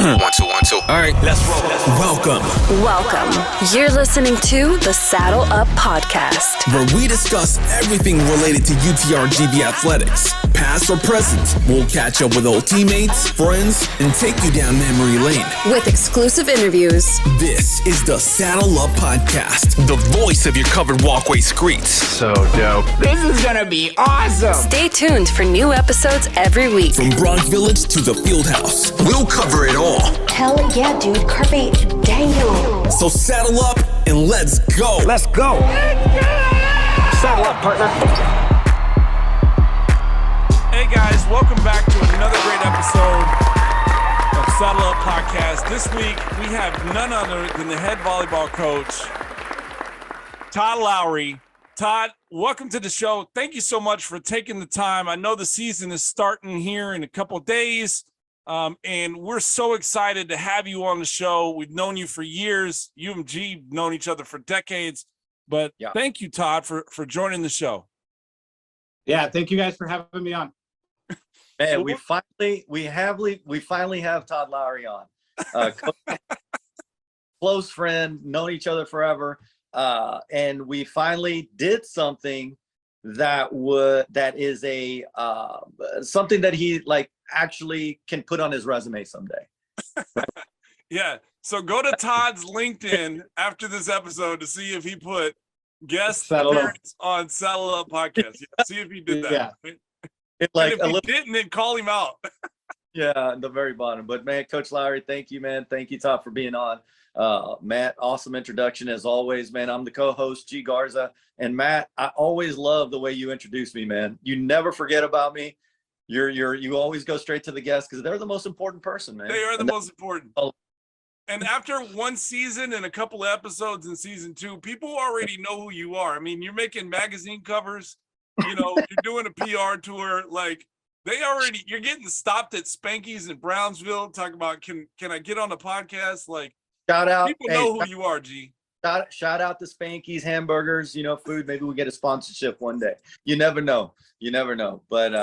One, two, one, two. All right, let's roll. Welcome. You're listening to the Saddle Up Podcast, where we discuss everything related to UTRGV athletics, past or present. We'll catch up with old teammates, friends, and take you down memory lane with exclusive interviews. This is the Saddle Up Podcast, the voice of your covered walkway streets. So dope. This is gonna be awesome. Stay tuned for new episodes every week. From Bronx Village to the Fieldhouse, we'll cover it all. Hell yeah, dude. Carpe diem. So saddle up and let's go. Let's go. Saddle up, partner. Hey guys, welcome back to another great episode of Saddle Up Podcast. This week we have none other than the head volleyball coach, Todd Lowery. Todd, welcome to the show. Thank you so much for taking the time. I know the season is starting here in a couple of days. And we're so excited to have you on the show. We've known you for years. You and G have known each other for decades. But Thank you, Todd, for joining the show. Yeah, thank you guys for having me on. Man, we finally have Todd Lowery on. Close friend, known each other forever. And we finally did something that is a something that he actually can put on his resume someday. Yeah. So go to Todd's LinkedIn after this episode to see if he put guest appearance on Saddle Up Podcast. Yeah, see if he did that. Yeah. And if he didn't, then call him out. Yeah, the very bottom. But man, Coach Lowery, thank you, man. Thank you, Todd, for being on. Matt, awesome introduction as always, man. I'm the co-host, G Garza. And Matt, I always love the way you introduce me, man. You never forget about me. You always go straight to the guests because they're the most important person, man. They are the most important. And after one season and a couple of episodes in season 2, people already know who you are. I mean, you're making magazine covers, you're doing a PR tour. You're getting stopped at Spanky's in Brownsville talking about, can I get on the podcast? Shout out. People know who you are, G. Shout out to Spanky's Hamburgers, food. Maybe we get a sponsorship one day. You never know. But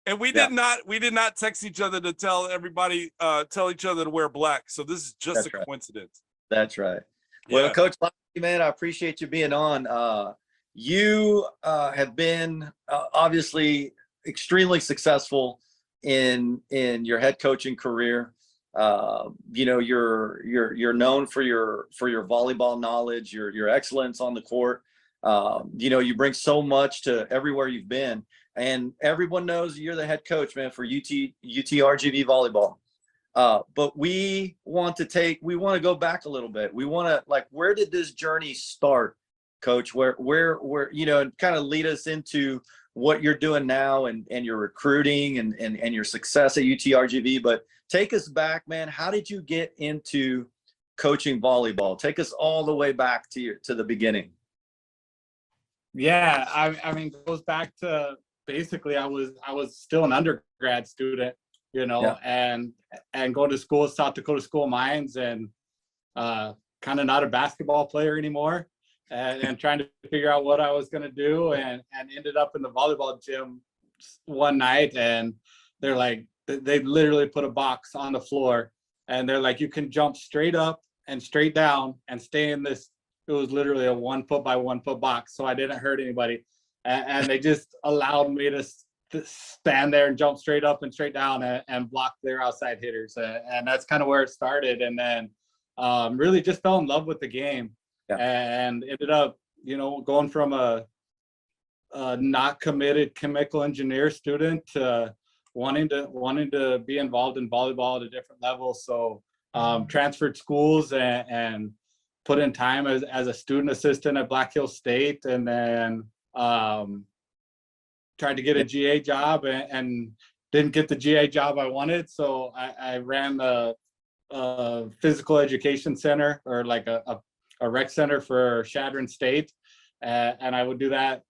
and we did not text each other to tell each other to wear black. So this is just a coincidence. That's right. Yeah. Well, Coach Lowery, man, I appreciate you being on. You have been obviously extremely successful in your head coaching career. You're known for your volleyball knowledge, your excellence on the court. You bring so much to everywhere you've been, and everyone knows you're the head coach, man, for UTRGV volleyball. But we want to go back a little bit. We want to where did this journey start, Coach? Where and kind of lead us into what you're doing now and your recruiting and your success at UTRGV. But take us back, man. How did you get into coaching volleyball? Take us all the way back to the beginning. Yeah, I mean, it goes back to basically I was still an undergrad student, and going to school at South Dakota School of Mines, and kind of not a basketball player anymore, and trying to figure out what I was going to do, and ended up in the volleyball gym one night, and they're like, they literally put a box on the floor, and they're like, you can jump straight up and straight down and stay in this. It was literally a 1 foot by 1 foot box, so I didn't hurt anybody, and they just allowed me to stand there and jump straight up and straight down and block their outside hitters, and that's kind of where it started. And then really just fell in love with the game, and ended up going from a not committed chemical engineer student to wanting to be involved in volleyball at a different level. So transferred schools and put in time as a student assistant at Black Hills State, and then tried to get a GA job and didn't get the GA job I wanted. So I ran the physical education center, or a rec center for Chadron State. And I would do that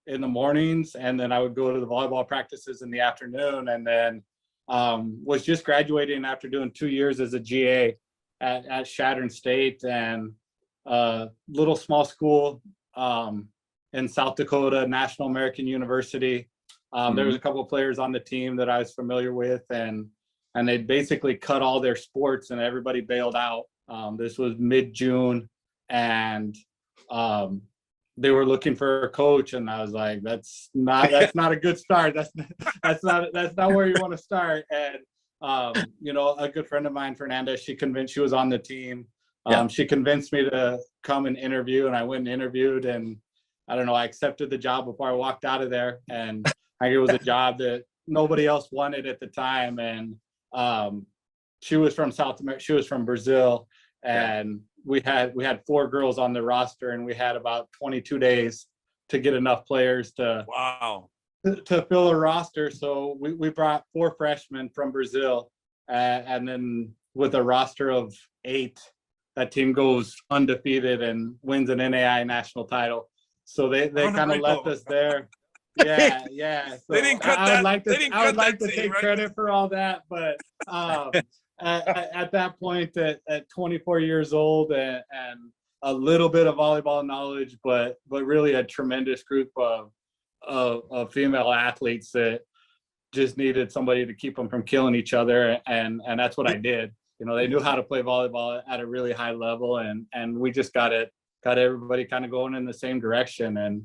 in the mornings, and then I would go to the volleyball practices in the afternoon, and then was just graduating after doing 2 years as a GA at Chadron State, and little small school in South Dakota, National American University. There was a couple of players on the team that I was familiar with, and and they basically cut all their sports and everybody bailed out. This was mid-June, and they were looking for a coach, and I was like, that's not a good start. That's not where you want to start. And a good friend of mine, Fernanda, she was on the team. She convinced me to come and interview, and I went and interviewed, and I don't know, I accepted the job before I walked out of there, and it was a job that nobody else wanted at the time. And she was from South America. She was from Brazil, and we had 4 girls on the roster, and we had about 22 days to get enough players to fill a roster. So we brought 4 freshmen from Brazil, and then with a roster of 8, that team goes undefeated and wins an NAI national title. So they kind of left us there. Yeah. So they didn't cut I would like to team, take right? credit for all that, but at that point, at 24 years old and a little bit of volleyball knowledge, but really a tremendous group of female athletes that just needed somebody to keep them from killing each other, and that's what I did. They knew how to play volleyball at a really high level, and we just got everybody kind of going in the same direction, and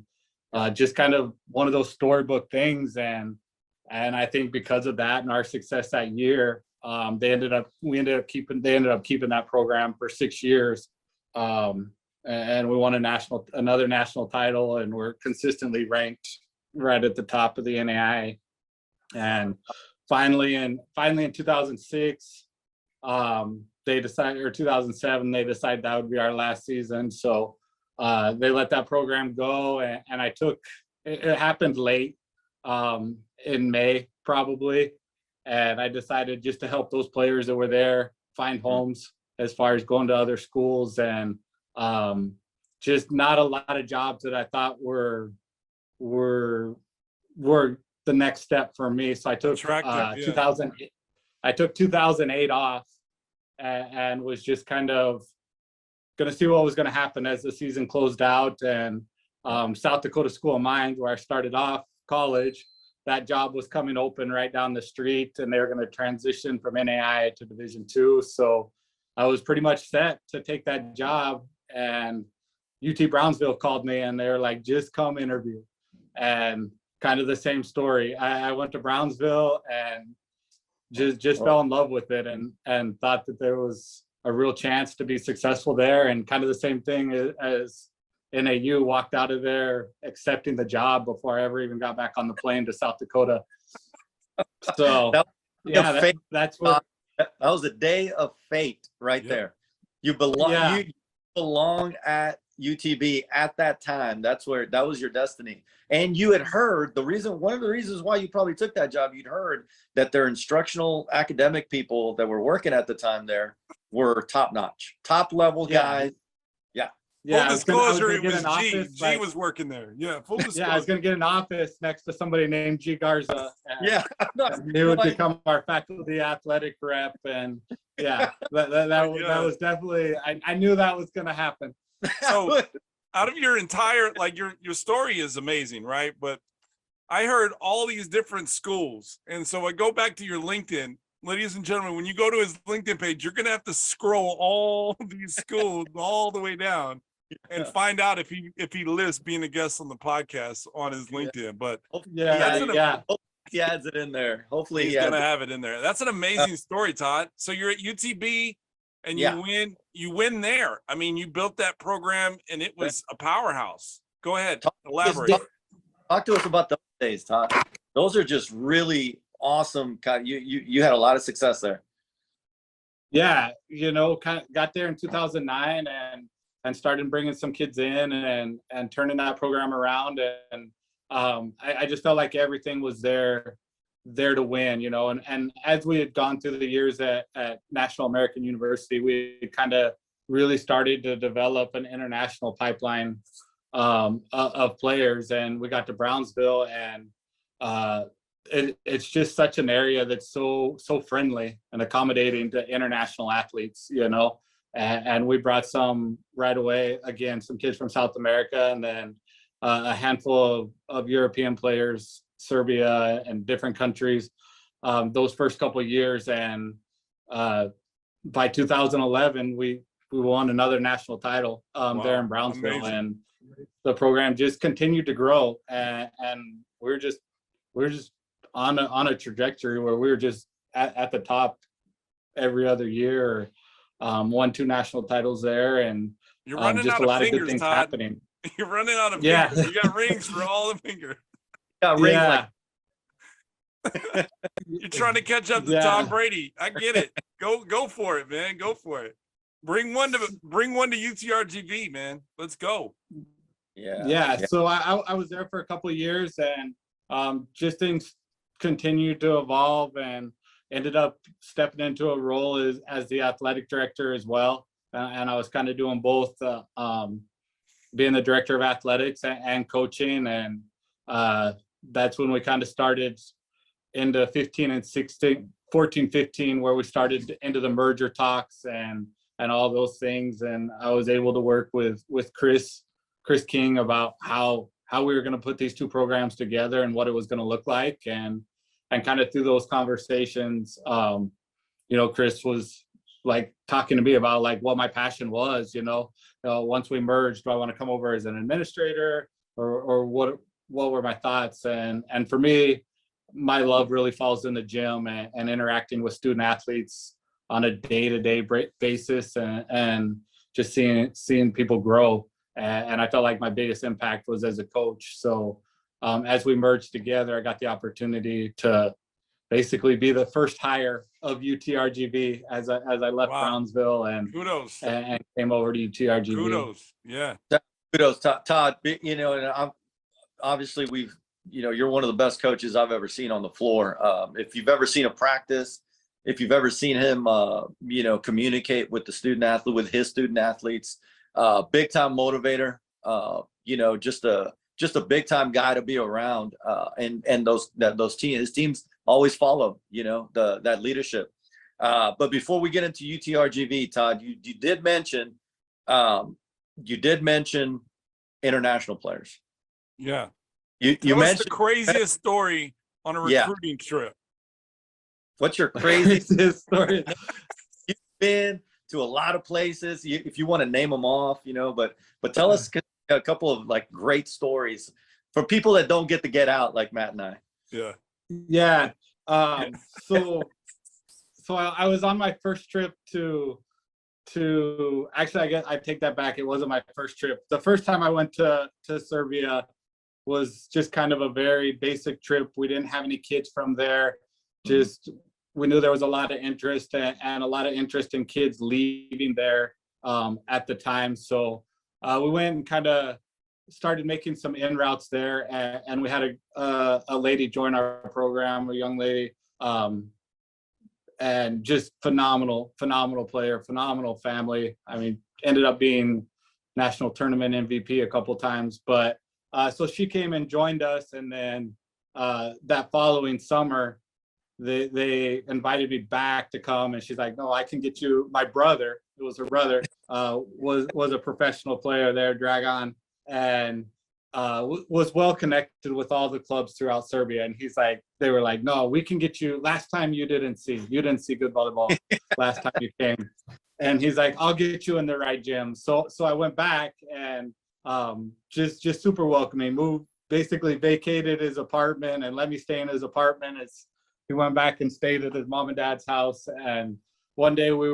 just kind of one of those storybook things. And I think because of that and our success that year, they ended up keeping that program for 6 years, and we won another national title, and we're consistently ranked right at the top of the NAI. And finally in 2006, they decided, or 2007, they decided that would be our last season. So they let that program go, and I took it happened late in May probably, and I decided just to help those players that were there find homes as far as going to other schools, and just not a lot of jobs that I thought were the next step for me. So I took 2008. I took 2008 off, and was just kind of going to see what was going to happen as the season closed out. And South Dakota School of Mines, where I started off college, that job was coming open right down the street, and they were going to transition from NAI to Division II. So I was pretty much set to take that job, and UT Brownsville called me, and they were like, just come interview. And kind of the same story. I went to Brownsville and just fell in love with it, and thought that there was a real chance to be successful there. And kind of the same thing as NAU, walked out of there accepting the job before I ever even got back on the plane to South Dakota. So that's what that was a day of fate right there. You belong at UTB at that time. That was your destiny. And you had heard one of the reasons why you probably took that job, you'd heard that their instructional academic people that were working at the time there were top-notch, top-level guys. Full disclosure, it was G. G was working there. Yeah, full disclosure. Yeah, I was going to get an office next to somebody named G Garza. And he would become our faculty athletic rep. And that was definitely, I knew that was going to happen. So out of your entire, your story is amazing, right? But I heard all these different schools. And so I go back to your LinkedIn. Ladies and gentlemen, when you go to his LinkedIn page, you're going to have to scroll all these schools all the way down and find out if he lists being a guest on the podcast on his LinkedIn. But he adds it in there. Hopefully he's gonna have it in there. That's an amazing story, Todd. So you're at UTB and you win there. I mean, you built that program and it was a powerhouse. Go ahead, elaborate. Talk to us about those days, Todd. Those are just really awesome. You had a lot of success there. Yeah, kind of got there in 2009 and started bringing some kids in and turning that program around. And I just felt like everything was there to win, and as we had gone through the years at National American University, we kind of really started to develop an international pipeline of players. And we got to Brownsville, and it's just such an area that's so friendly and accommodating to international athletes, and we brought some right away, again, some kids from South America, and then a handful of European players, Serbia and different countries. those first couple of years. And by 2011, we won another national title there in Brownsville. Amazing. And the program just continued to grow, and we're just on a trajectory where we were just at the top every other year. Won 2 national titles there, and you're running just out a lot of fingers, of good things Todd. happening. You're running out of fingers. You got rings for all the fingers. Got rings like you're trying to catch up to Tom Brady. I get it. Go for it, man. Go for it. Bring one to UTRGV, man. Let's go. Yeah. So I was there for a couple of years, and just things continued to evolve, and ended up stepping into a role as the athletic director as well. And I was kind of doing both, being the director of athletics and coaching. And that's when we kind of started into 15 and 16, 14, 15, where we started into the merger talks and all those things. And I was able to work with Chris King about how we were going to put these 2 programs together and what it was going to look like. And kind of through those conversations, Chris was like talking to me about like what my passion was, once we merged, do I want to come over as an administrator or what were my thoughts? And for me, my love really falls in the gym and interacting with student athletes on a day-to-day basis, and just seeing people grow. And I felt like my biggest impact was as a coach. So as we merged together, I got the opportunity to basically be the first hire of UTRGV as I left Brownsville and kudos and came over to UTRGV. Kudos, Todd. And I'm obviously you're one of the best coaches I've ever seen on the floor. If you've ever seen a practice, if you've ever seen him, communicate with his student athletes, big time motivator. Just a big time guy to be around. And his teams always follow, that leadership. But before we get into UTRGV, Todd, you did mention international players. Yeah. You mentioned mentioned the craziest story on a recruiting trip. What's your craziest story? You've been to a lot of places. If you want to name them off, but tell us a couple of like great stories for people that don't get to get out like Matt and I. Yeah. So I was on my first trip to actually, I take that back. It wasn't my first trip. The first time I went to Serbia was just kind of a very basic trip. We didn't have any kids from there. Just, we knew there was a lot of interest and a lot of interest in kids leaving there at the time. So we went and kind of started making some in routes there, and we had a lady join our program, a young lady, and just phenomenal player, phenomenal family. I mean, ended up being national tournament MVP a couple times. But so she came and joined us, and then that following summer, they invited me back to come, and she's like, no, I can get you. My brother, it was her brother, was a professional player there, Dragon, and was well connected with all the clubs throughout Serbia. And they were like, no, we can get you. Last time you didn't see good volleyball last time you came. And he's like, I'll get you in the right gym. So I went back, and just super welcoming. Basically vacated his apartment and let me stay in his apartment. He went back and stayed at his mom and dad's house. And one day we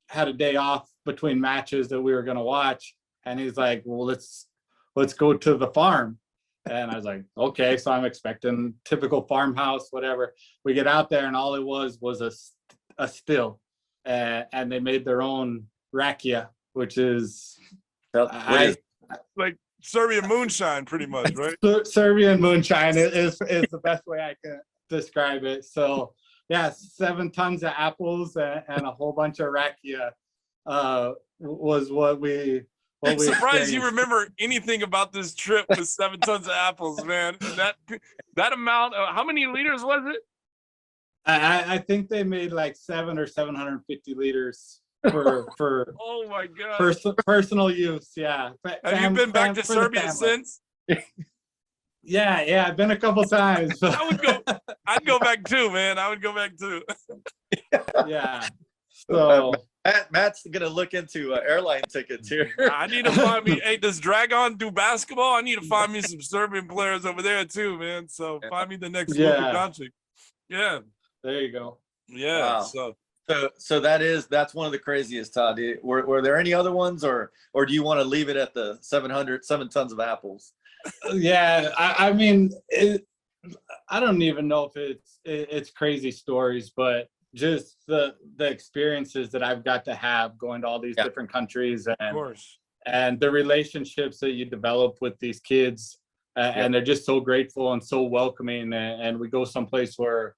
had a day off between matches that we were going to watch. And he's like, well, let's go to the farm. And I was like, okay. So I'm expecting typical farmhouse, whatever. We get out there, and all it was a still. And they made their own rakia, which is like Serbian moonshine, pretty much, right? Serbian moonshine is the best way I can describe it. So yeah, 7 tons of apples and a whole bunch of rakia was what we. I'm surprised you remember anything about this trip with 7 tons of apples, man. That amount of, how many liters was it? I think they made like 750 liters for oh my god, personal use. Yeah. Have you been back to Serbia since? Yeah, I've been a couple times. I'd go back too, man. I would go back too. Yeah. So Matt's gonna look into airline tickets here. I need to find me. Hey, does Dragon do basketball? I need to find me some Serbian players over there too, man. So find me the next Luka Doncic. Yeah. There you go. Yeah. Wow. So that's one of the craziest, Todd. Were there any other ones, or do you want to leave it at the 7 tons of apples? Yeah, I mean, I don't even know if it's crazy stories, but just the experiences that I've got to have going to all these different countries, and of course, and the relationships that you develop with these kids, and they're just so grateful and so welcoming. And we go someplace where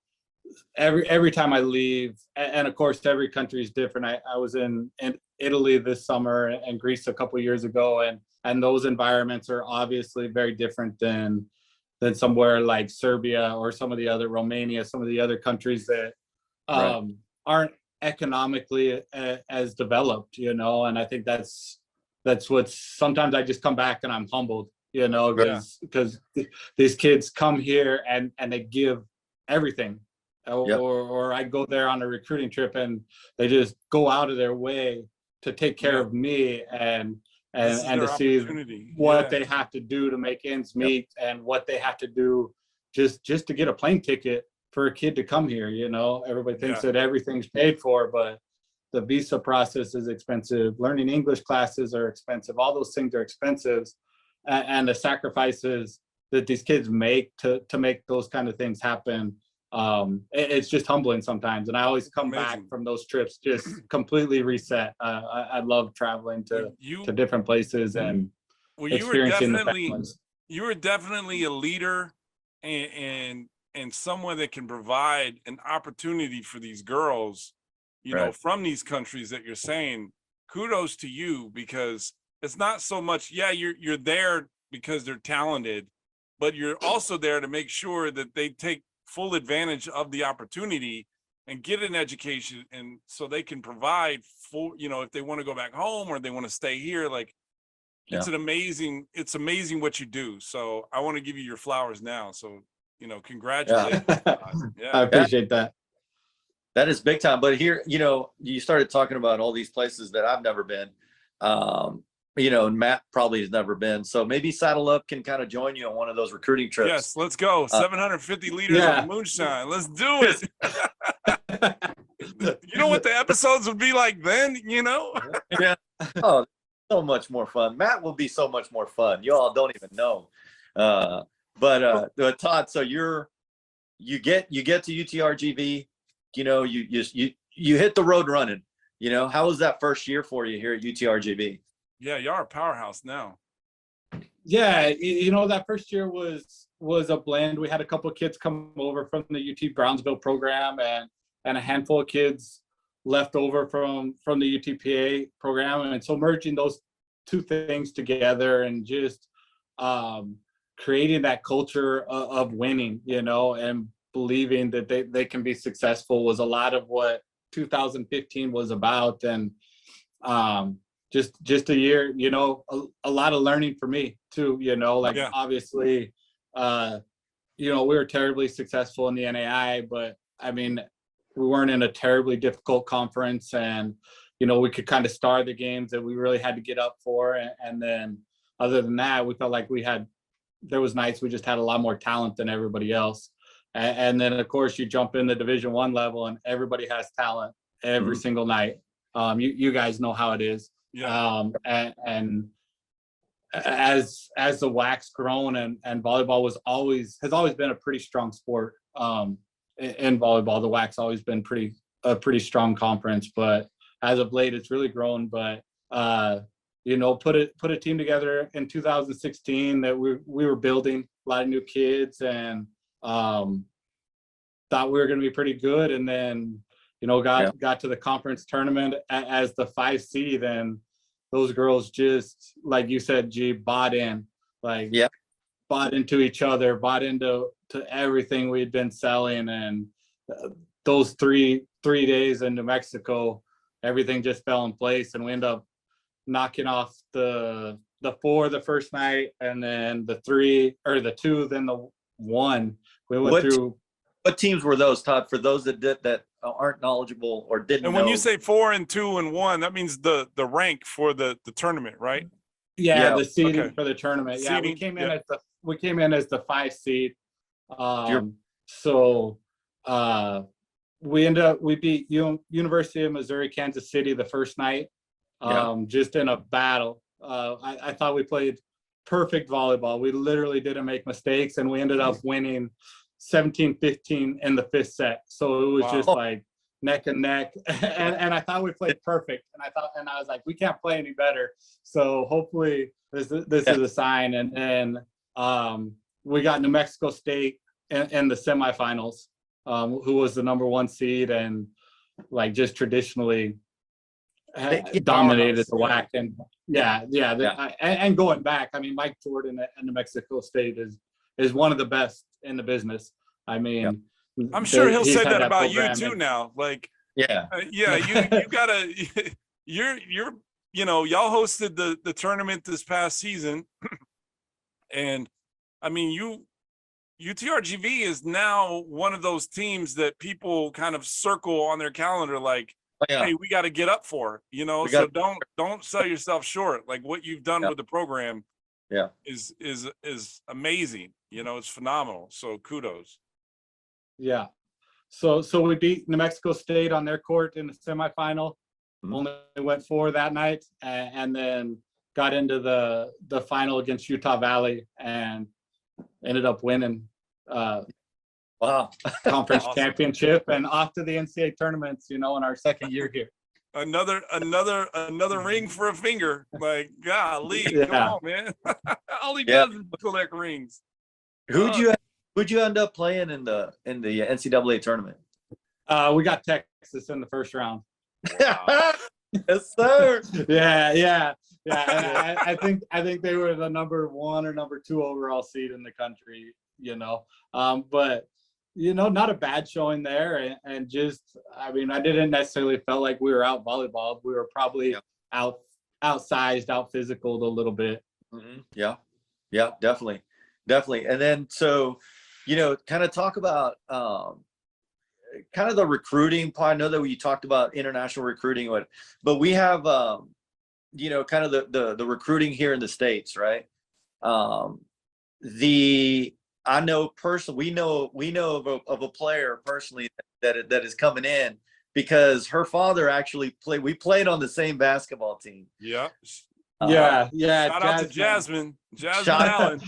every time I leave, and of course every country is different. I was in Italy this summer and Greece a couple of years ago, and those environments are obviously very different than somewhere like Serbia or some of the other Romania, some of the other countries that aren't economically as developed, you know. And I think that's what sometimes I just come back and I'm humbled, you know, because these kids come here and they give everything. Or I go there on a recruiting trip and they just go out of their way to take care of me and to see what they have to do to make ends meet, and what they have to do just to get a plane ticket for a kid to come here. You know, everybody thinks that everything's paid for, but the visa process is expensive. Learning English classes are expensive. All those things are expensive, and the sacrifices that these kids make to make those kind of things happen. It's just humbling sometimes, and I always come back from those trips just completely reset. I love traveling to different places and experiencing the families. You were definitely a leader and someone that can provide an opportunity for these girls, you know, from these countries that you're saying. Kudos to you, because it's not so much, you're there because they're talented, but you're also there to make sure that they take full advantage of the opportunity and get an education, and so they can provide for, you know, if they want to go back home or they want to stay here. Like, it's amazing what you do. So I want to give you your flowers now. So, you know, congratulations. I appreciate that. That is big time. But here, you know, you started talking about all these places that I've never been. You know, and Matt probably has never been. So maybe Saddle Up can kind of join you on one of those recruiting trips. Yes, let's go. 750 liters of moonshine. Let's do it. You know what the episodes would be like then, you know? Oh, so much more fun. Matt will be so much more fun. You all don't even know. But Todd, so you get to UTRGV, you know, you hit the road running. You know, how was that first year for you here at UTRGV? Yeah, you are a powerhouse now. Yeah, you know, that first year was a blend. We had a couple of kids come over from the UT Brownsville program, and a handful of kids left over from the UTPA program. And so merging those two things together and just creating that culture of winning, you know, and believing that they can be successful was a lot of what 2015 was about. And just a year, you know, a lot of learning for me too, you know, like obviously, you know, we were terribly successful in the NAI, but I mean, we weren't in a terribly difficult conference, and, you know, we could kind of star the games that we really had to get up for. And then other than that, we felt like there was nights we just had a lot more talent than everybody else. And then of course you jump in the Division I level and everybody has talent every single night. You guys know how it is. And as the WAC's grown and volleyball has always been a pretty strong sport. In volleyball, the WAC's always been a pretty strong conference, but as of late it's really grown. But you know, put a team together in 2016 that we were building a lot of new kids, and thought we were going to be pretty good. And then, you know, got to the conference tournament as the 5 seed, and those girls just, like you said, bought in, bought into each other, bought into everything we'd been selling. And those three days in New Mexico, everything just fell in place, and we ended up knocking off the 4 the first night, and then the 3 or the 2, then the 1. We went through. What teams were those, Todd? For those that aren't knowledgeable or didn't know. And when you say 4 and 2 and 1, that means the rank for the tournament, right? Yeah, the seeding for the tournament. Yeah, we came in as the 5 seed. We beat University of Missouri Kansas City the first night, just in a battle. I thought we played perfect volleyball. We literally didn't make mistakes, and we ended up winning 17-15 in the 5th set. So it was just like neck and neck, and I thought we played perfect. And I was like, we can't play any better. So hopefully this is a sign. And then we got New Mexico State in the semifinals, who was the number 1 seed, and like just traditionally dominated the WAC. And and going back, I mean, Mike Jordan at New Mexico State is one of the best in the business. I mean, I'm sure he'll say that about you too now. Like, you gotta, you're, y'all hosted the tournament this past season. And I mean, UTRGV is now one of those teams that people kind of circle on their calendar, like, hey, we got to get up for, so don't sell yourself short. Like what you've done with the program is amazing. It's phenomenal. So kudos. Yeah. So we beat New Mexico State on their court in the semifinal. Only went 4 that night, and then got into the final against Utah Valley and ended up winning conference championship and off to the NCAA tournaments, in our second year here. Another ring for a finger. Like, golly, come on, man. All he does is collect rings. Who'd you end up playing in the NCAA tournament? We got Texas in the first round. Wow. Yes, sir. Yeah. And I think they were the number 1 or number 2 overall seed in the country. But not a bad showing there, and just, I mean, I didn't necessarily felt like we were out volleyball. We were probably outsized, out physicaled a little bit. Mm-hmm. Yeah, definitely. And then, so, kind of talk about kind of the recruiting part. I know that we talked about international recruiting, but we have, kind of the recruiting here in the States, right? I know personally, we know of a player personally that is coming in because her father actually we played on the same basketball team. Yeah. Shout out to Jasmine Allen.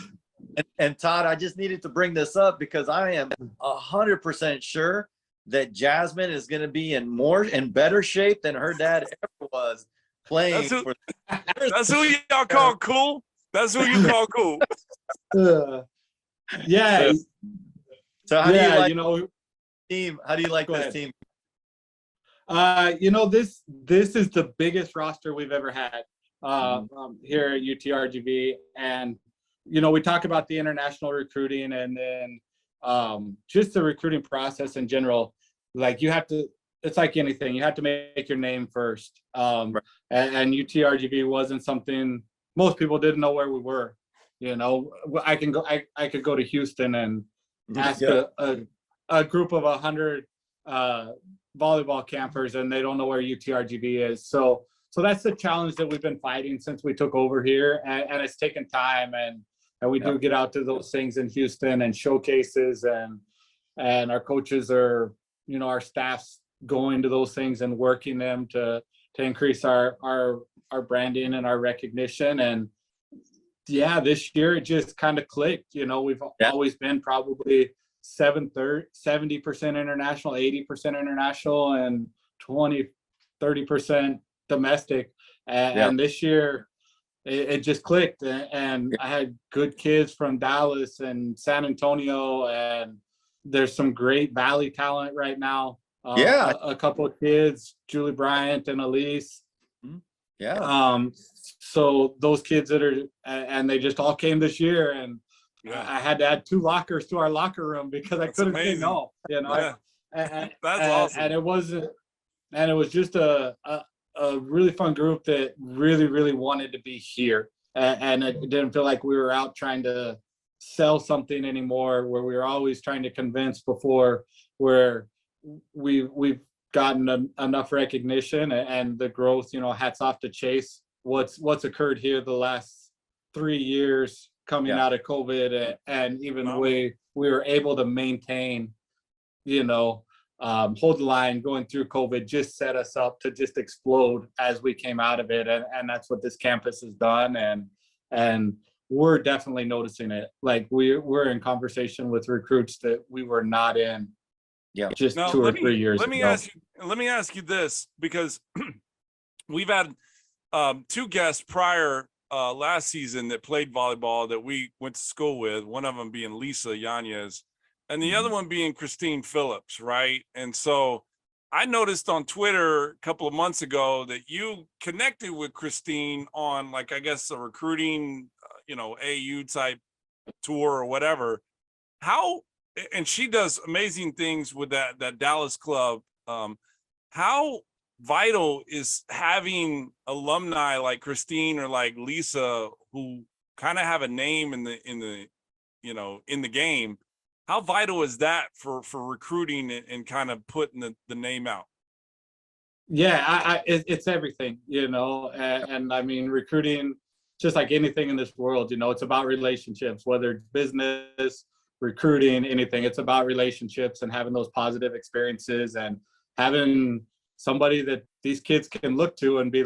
And Todd, I just needed to bring this up because I am 100% sure that Jasmine is going to be in better shape than her dad ever was playing. That's who y'all call cool. That's who you call cool. Yeah. So how do you like team? How do you like this team? This is the biggest roster we've ever had here at UTRGV, and we talk about the international recruiting, and then just the recruiting process in general. Like it's like anything, you have to make your name first. And UTRGV wasn't something most people didn't know where we were. I could go to Houston and ask a group of 100 volleyball campers, and they don't know where UTRGV is. So that's the challenge that we've been fighting since we took over here, and it's taken time. And we do get out to those things in Houston and showcases, and our coaches are, our staff's going to those things and working them to increase our branding and our recognition. And this year it just kind of clicked. We've always been probably 70% international, 80% international, and 30% domestic. And this year it just clicked. And I had good kids from Dallas and San Antonio, and there's some great Valley talent right now. A couple of kids, Julie Bryant and Elise. So those kids and they just all came this year, and I had to add 2 lockers to our locker room because I couldn't say no. That's awesome. And it was just a a really fun group that really wanted to be here, and it didn't feel like we were out trying to sell something anymore, where we were always trying to convince before, where we've gotten enough recognition and the growth. Hats off to Chase, what's occurred here the last 3 years coming out of COVID, and even the way we were able to maintain, hold the line going through COVID, just set us up to just explode as we came out of it. And that's what this campus has done. And we're definitely noticing it. Like we're in conversation with recruits that we were not in just now, 2 or 3 years let ago. me ask you this, because we've had 2 guests prior last season that played volleyball that we went to school with, one of them being Lisa Yanez and the other one being Christine Phillips, right? And so I noticed on Twitter a couple of months ago that you connected with Christine on, like, I guess a recruiting, AU type tour or whatever. And she does amazing things with that Dallas club. How vital is having alumni like Christine or like Lisa, who kind of have a name in the game? How vital is that for recruiting and kind of putting the name out? Yeah, it's everything, and I mean, recruiting, just like anything in this world, it's about relationships, whether it's business, recruiting, anything. It's about relationships and having those positive experiences and having somebody that these kids can look to and be,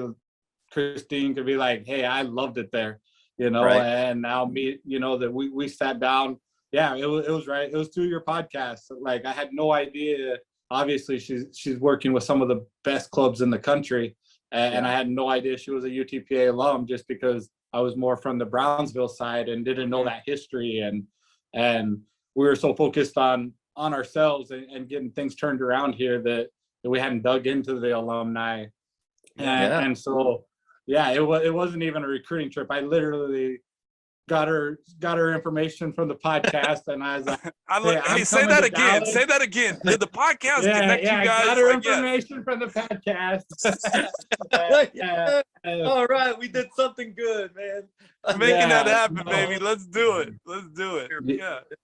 Christine could be like, hey, I loved it there, Right. and now that we sat down. Yeah, it was right. It was through your podcast. Like, I had no idea. Obviously, she's working with some of the best clubs in the country, and I had no idea she was a UTPA alum, just because I was more from the Brownsville side and didn't know that history, and we were so focused on ourselves and getting things turned around here that we hadn't dug into the alumni, and so it wasn't even a recruiting trip. I literally got her information from the podcast, and I was like, hey, say that again. Say that again. Did the podcast connect you guys? I got her information from the podcast. All right, we did something good, man. Making that happen, baby. Let's do it.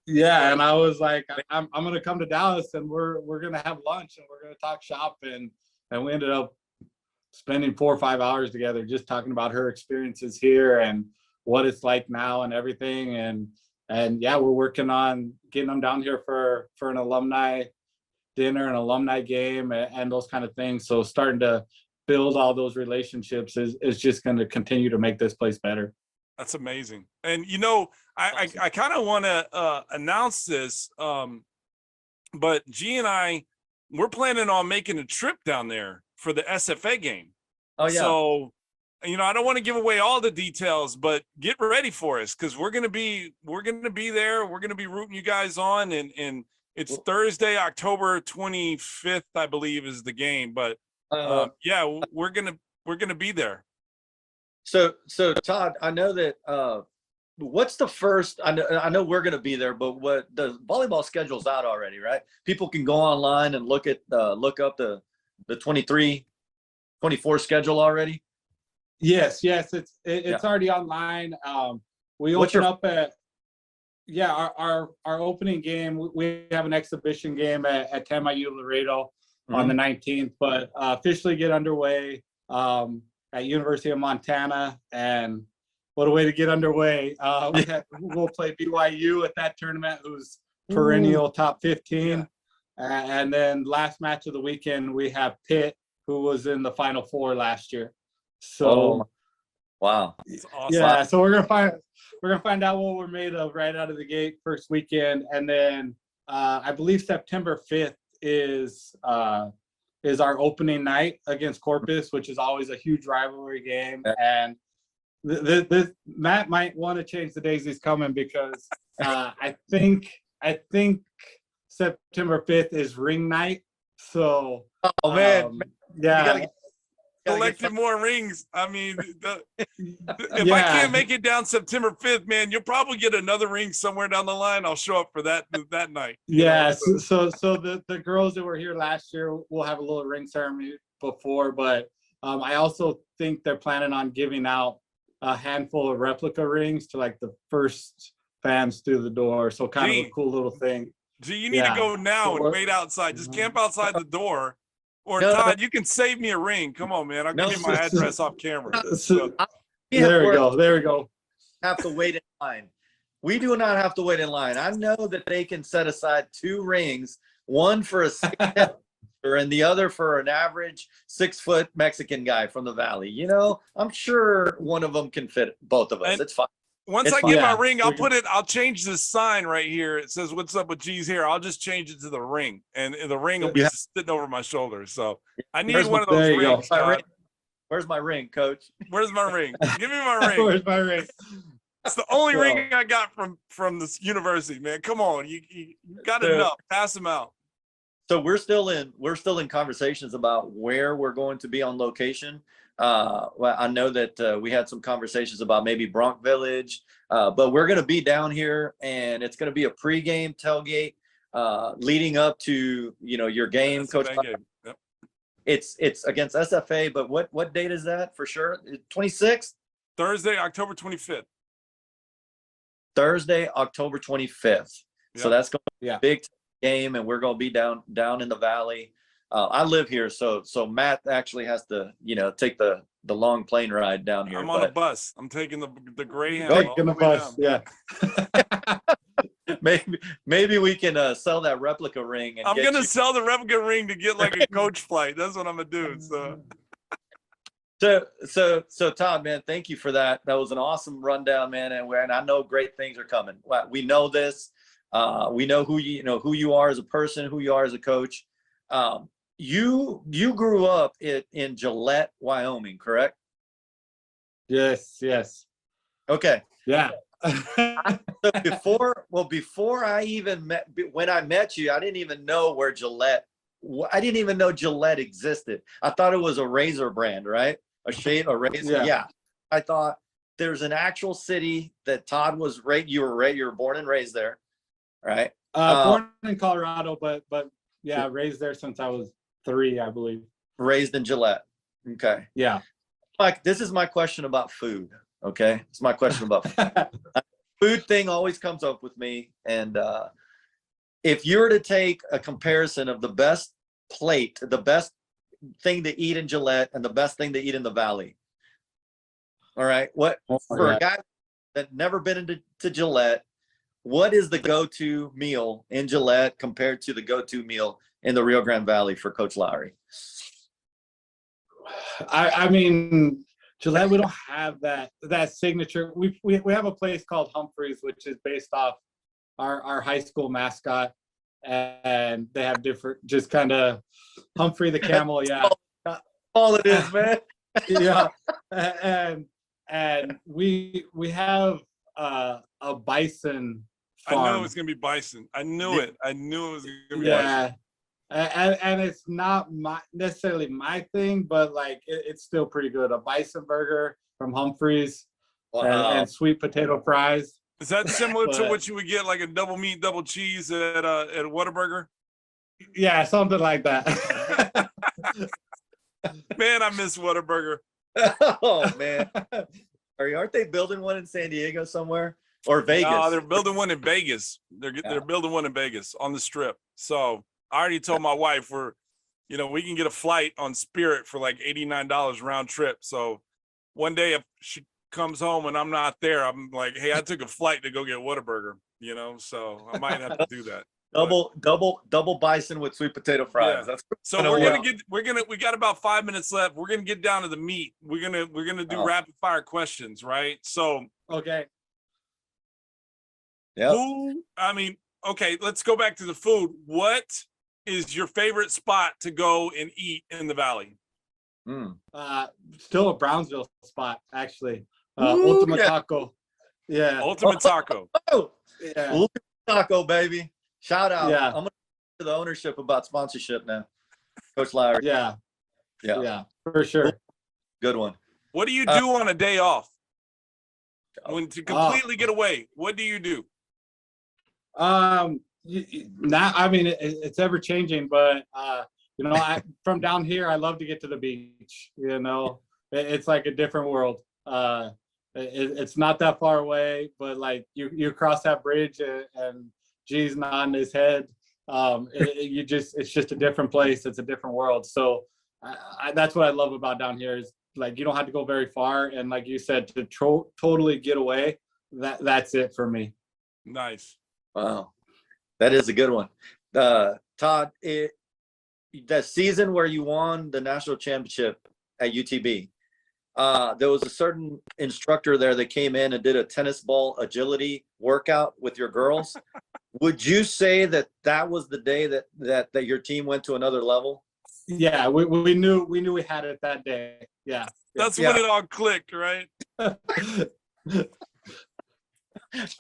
Yeah, and I was like, I'm gonna come to Dallas, and we're gonna have lunch, and we're gonna talk shop, and we ended up spending 4 or 5 hours together, just talking about her experiences here and what it's like now and everything. And yeah, we're working on getting them down here for an alumni dinner, an alumni game, and those kind of things. So starting to build all those relationships is just going to continue to make this place better. That's amazing. And, I kind of want to announce this, but G and we're planning on making a trip down there for the SFA game. Oh, yeah. So, I don't want to give away all the details, but get ready for us, because we're gonna be there. We're gonna be rooting you guys on, and it's Thursday, October 25th, I believe, is the game. But we're gonna be there. So Todd, I know that. What's the first? I know we're gonna be there, but what the volleyball schedule's out already, right? People can go online and look up the 23-24 schedule already. Yes, it's already online. We open up at our opening game. We have an exhibition game at TAMIU Laredo on the 19th, but officially get underway at University of Montana. And what a way to get underway! We'll play BYU at that tournament, who's perennial top 15, and then last match of the weekend we have Pitt, who was in the Final Four last year. So, wow, that's awesome. Yeah, so we're gonna find out what we're made of right out of the gate first weekend, and then I believe September 5th is our opening night against Corpus, which is always a huge rivalry game. And this Matt might want to change the days he's coming, because I think September 5th is ring night. So, collecting more rings. I mean, if I can't make it down September 5th, man, you'll probably get another ring somewhere down the line. I'll show up for that night. Yeah. So the girls that were here last year will have a little ring ceremony before, but I also think they're planning on giving out a handful of replica rings to like the first fans through the door. So kind of a cool little thing. Gee, you need to go now and wait outside. Just camp outside the door. Or Todd, you can save me a ring. Come on, man. I'll give you my address off camera. So, there we go. There we go. Have to wait in line. We do not have to wait in line. I know that they can set aside 2 rings, one for a and the other for an average 6-foot Mexican guy from the Valley. You know, I'm sure one of them can fit both of us. And it's fine. Once I get my ring, I'll change this sign right here. It says, "What's up with G's here?" I'll just change it to the ring, and the ring will be sitting over my shoulder. So I need one of those rings. Where's my ring, Coach? Where's my ring? Give me my ring. Where's my ring? It's the only ring I got from this university, man. Come on, you got enough. Pass them out. So we're still in conversations about where we're going to be on location. Well, I know that we had some conversations about maybe Bronx Village, but we're going to be down here, and it's going to be a pregame tailgate leading up to your game, SFA Coach. Game. Yep. It's against SFA, but what date is that for sure? 26th? Thursday, October 25th. Thursday, October 25th. Yep. So that's going to be a big game, and we're going to be down in the Valley. I live here, so Matt actually has to, take the long plane ride down here. I'm on a bus. I'm taking the Greyhound. Taking the bus, yeah. maybe we can sell that replica ring. And I'm gonna sell the replica ring to get like a coach flight. That's what I'm gonna do. So Todd, man, thank you for that. That was an awesome rundown, man, and I know great things are coming. We know this. We know who you are as a person, who you are as a coach. You grew up in Gillette, Wyoming, correct? Yes. Okay. Yeah. So before I even when I met you, I didn't even know where I didn't even know Gillette existed. I thought it was a razor brand, right? A razor. Yeah. I thought there's an actual city that Todd was you were born and raised there, right? Born in Colorado, but yeah, raised there since I was 3, I believe. Raised in Gillette. Okay. Yeah. Like, this is my question about food. Okay. It's my question about food. Food thing always comes up with me. And if you were to take a comparison of the best plate, the best thing to eat in Gillette and the best thing to eat in the Valley. All right. For a guy that never been into Gillette, what is the go-to meal in Gillette compared to the go-to meal in the Rio Grande Valley for Coach Lowery? I mean, Gillette, we don't have that signature. We have a place called Humphreys, which is based off our high school mascot, and they have different, just kind of Humphrey the camel. Yeah, all it is, man. Yeah, and we have a bison farm. I knew it was gonna be bison. I knew it. I knew it was gonna be bison. And it's not necessarily my thing, but like it's still pretty good. A bison burger from Humphreys. Wow. and sweet potato fries. Is that similar to what you would get, like a double meat, double cheese at Whataburger? Yeah, something like that. Man, I miss Whataburger. Oh man, aren't they building one in San Diego somewhere or Vegas? No, they're building one in Vegas. They're building one in Vegas on the Strip. So I already told my wife we can get a flight on Spirit for like $89 round trip. So one day if she comes home and I'm not there, I'm like, hey, I took a flight to go get Whataburger, so I might have to do that. Double bison with sweet potato fries. Yeah. So we got about 5 minutes left. We're gonna get down to the meat. We're gonna do rapid fire questions, right? So okay. Yeah. Okay, let's go back to the food. What is your favorite spot to go and eat in the Valley? Still a Brownsville spot, actually. Ultimate Taco. Yeah. Ultimate Taco. Oh, yeah. Ultimate Taco, baby. Shout out. Yeah. I'm going to the ownership about sponsorship now. Coach Lowery. Yeah, for sure. Good one. What do you do on a day off? When to completely get away, what do you do? It's ever changing, but you know, from down here, I love to get to the beach. You know, it's like a different world. It's not that far away, but like you cross that bridge and G's nodding his head. It's just a different place. It's a different world. So that's what I love about down here is like you don't have to go very far, and like you said, to totally get away. That's it for me. Nice. Wow, that is a good one. Todd, that season where you won the national championship at UTB, there was a certain instructor there that came in and did a tennis ball agility workout with your girls. Would you say that was the day that your team went to another level? Yeah, we knew we had it that day. Yeah. That's when it all clicked, right?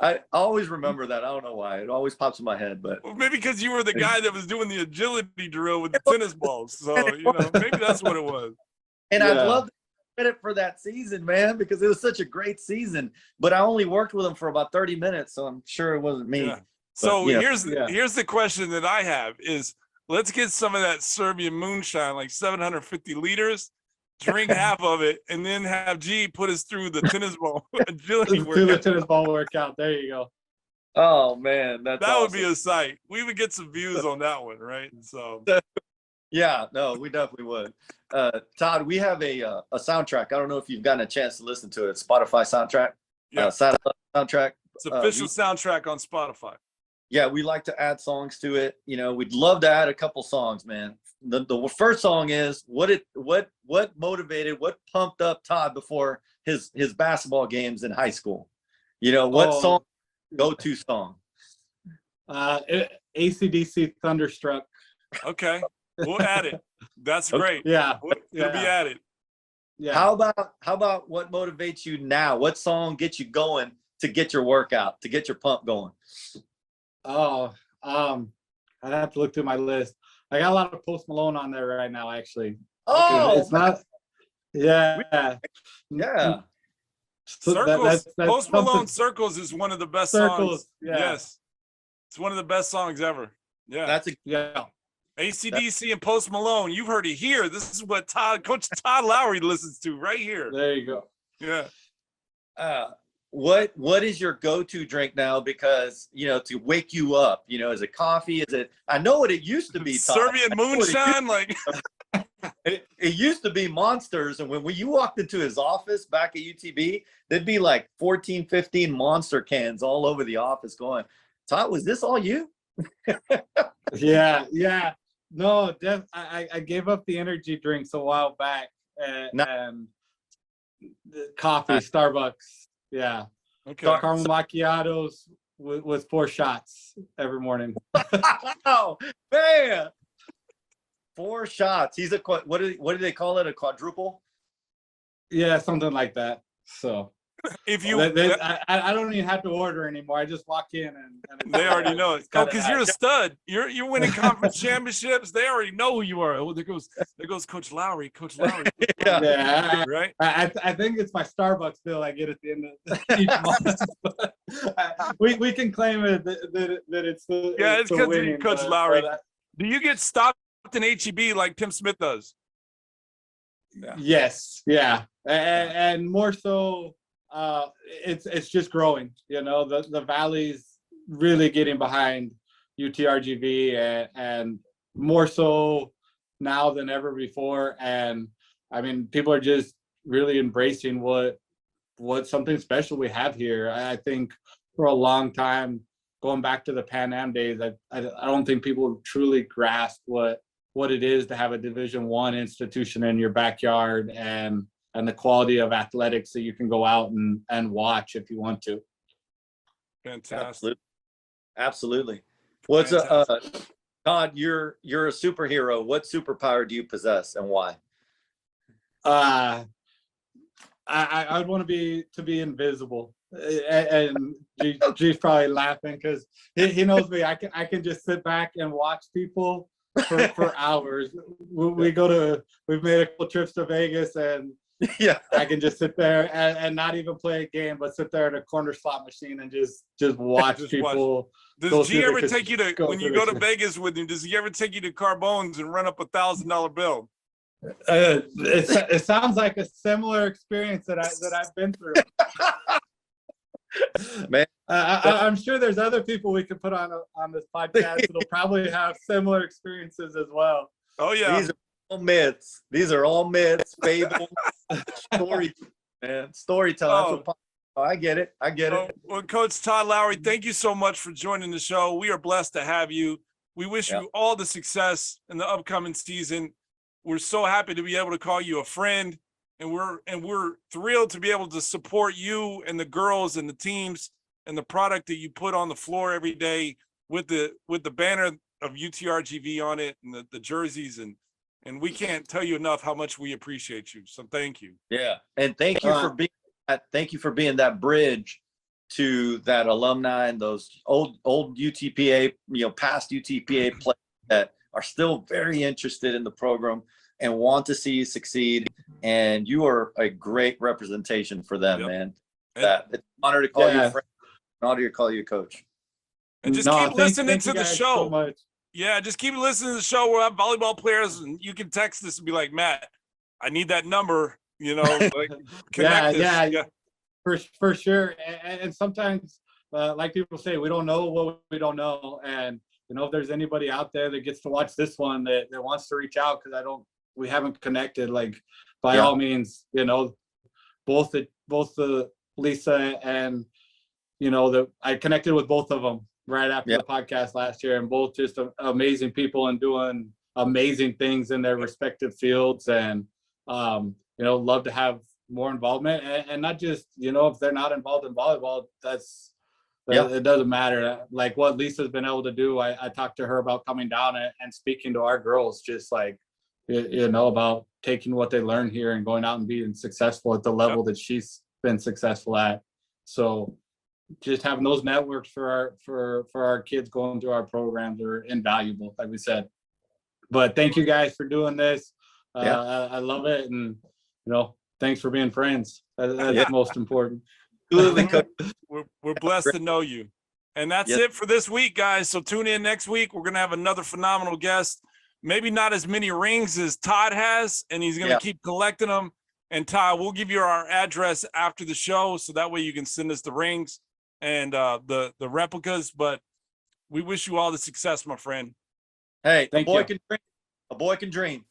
I always remember that. I don't know why. It always pops in my head, but Well, maybe because you were the guy that was doing the agility drill with the tennis balls. So, you know, maybe that's what it was. And I'd love to credit for that season, man, because it was such a great season. But I only worked with him for about 30 minutes, so I'm sure it wasn't me. Yeah. So But, here's the question that I have is let's get some of that Serbian moonshine, like 750 liters, drink half of it, and then have G put us through the tennis ball agility Through the workout. tennis ball workout. There you go. Oh man, that Would be a sight. We would get some views on that one, right? So Yeah, no, we definitely would. Todd, we have a soundtrack. I don't know if you've gotten a chance to listen to it. Spotify soundtrack. Yeah. Soundtrack. It's official soundtrack on Spotify. Yeah, we like to add songs to it. You know, we'd love to add a couple songs, man. The first song is what motivated, what pumped up Todd before his basketball games in high school. You know, what song, go-to song? AC/DC Thunderstruck. Okay, we'll add it. That's great. Yeah. It'll be added. Yeah. How about what motivates you now? What song gets you going to get your workout, to get your pump going? Oh, I'd have to look through my list. I got a lot of Post Malone on there right now, actually. Oh, It's not. Yeah. yeah. So Circles. that's Post Malone something- Circles is one of the best Circles, songs. yeah. Yes. It's one of the best songs ever. Yeah. That's Yeah. AC/DC and Post Malone. You've heard it here. This is what Coach Todd Lowery listens to right here. There you go. Yeah. What is your go-to drink now? Because, you know, to wake you up, you know, is it coffee? Is it, I know what it used to be, Todd. Serbian moonshine, like It used to be Monsters. And when you walked into his office back at UTB, there'd be like 14, 15 Monster cans all over the office going, Todd, was this all you? Yeah. No, I gave up the energy drinks a while back and the coffee, Starbucks. Yeah. okay. Caramel macchiatos with 4 shots every morning. Oh, man. 4 shots. He's what do they call it? A quadruple? Yeah, something like that. So If you I don't even have to order anymore. I just walk in and they already know it. Oh, because you're a stud. You're winning conference championships. They already know who you are. Oh, there goes Coach Lowery. Coach Lowery. Yeah. Right? I think it's my Starbucks bill I get at the end of each month. we can claim it that it's the Yeah, it's because winning, Coach but- Lowery. but, Do you get stopped in HEB like Tim Smith does? Yes, yeah, and more so, it's just growing. You know, the Valley's really getting behind UTRGV and more so now than ever before. And I mean, people are just really embracing what something special we have here. I think for a long time, going back to the Pan Am days, I don't think people truly grasp what it is to have a Division I institution in your backyard and the quality of athletics that you can go out and watch if you want to. Fantastic. Absolutely. What's Todd, you're a superhero. What superpower do you possess and why? I would want to be invisible. And G's probably laughing because he knows me. I can just sit back and watch people for hours. We've made a couple trips to Vegas and Yeah. I can just sit there and not even play a game, but sit there at a corner slot machine and just watch Just people. Does G ever take you to, when you go to Vegas with him, does he ever take you to Carbone's and run up $1,000 bill? It sounds like a similar experience that I've been through. Man, I'm sure there's other people we could put on this podcast that'll probably have similar experiences as well. Oh yeah. These are all myths. These are all myths, fables, story, man, storytelling. Oh, I get it. Well, Coach Todd Lowery, thank you so much for joining the show. We are blessed to have you. We wish you all the success in the upcoming season. We're so happy to be able to call you a friend, and we're thrilled to be able to support you and the girls and the teams and the product that you put on the floor every day with the banner of UTRGV on it and the jerseys, and we can't tell you enough how much we appreciate you. So thank you. Yeah, and thank you for being. Thank you for being that bridge to that alumni and those old UTPA, past UTPA players that are still very interested in the program and want to see you succeed. And you are a great representation for them, man. It's an honor to call you a friend, an honor to call you a coach. And just keep listening to the show. So just keep listening to the show. We'll have volleyball players, and you can text us and be like, Matt, I need that number. Like, for sure. And sometimes, like people say, we don't know what we don't know. And if there's anybody out there that gets to watch this one that wants to reach out, because we haven't connected, like by all means, both the Lisa and I connected with both of them right after the podcast last year, and both just amazing people and doing amazing things in their respective fields. And love to have more involvement, and not just, if they're not involved in volleyball, it doesn't matter. Like what Lisa's been able to do, I talked to her about coming down and speaking to our girls, just like, about taking what they learn here and going out and being successful at the level that she's been successful at. So just having those networks for our kids going through our programs are invaluable, like we said. But thank you guys for doing this. I love it. And, thanks for being friends. That's most important. We're blessed to know you. And that's it for this week, guys. So tune in next week. We're going to have another phenomenal guest. Maybe not as many rings as Todd has, and he's going to keep collecting them. And Todd, we'll give you our address after the show, so that way you can send us the rings and the replicas. But we wish you all the success, my friend. Hey, a boy can dream.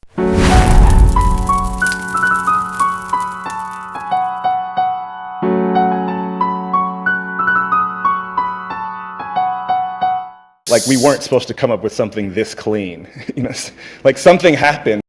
Like we weren't supposed to come up with something this clean, like something happened.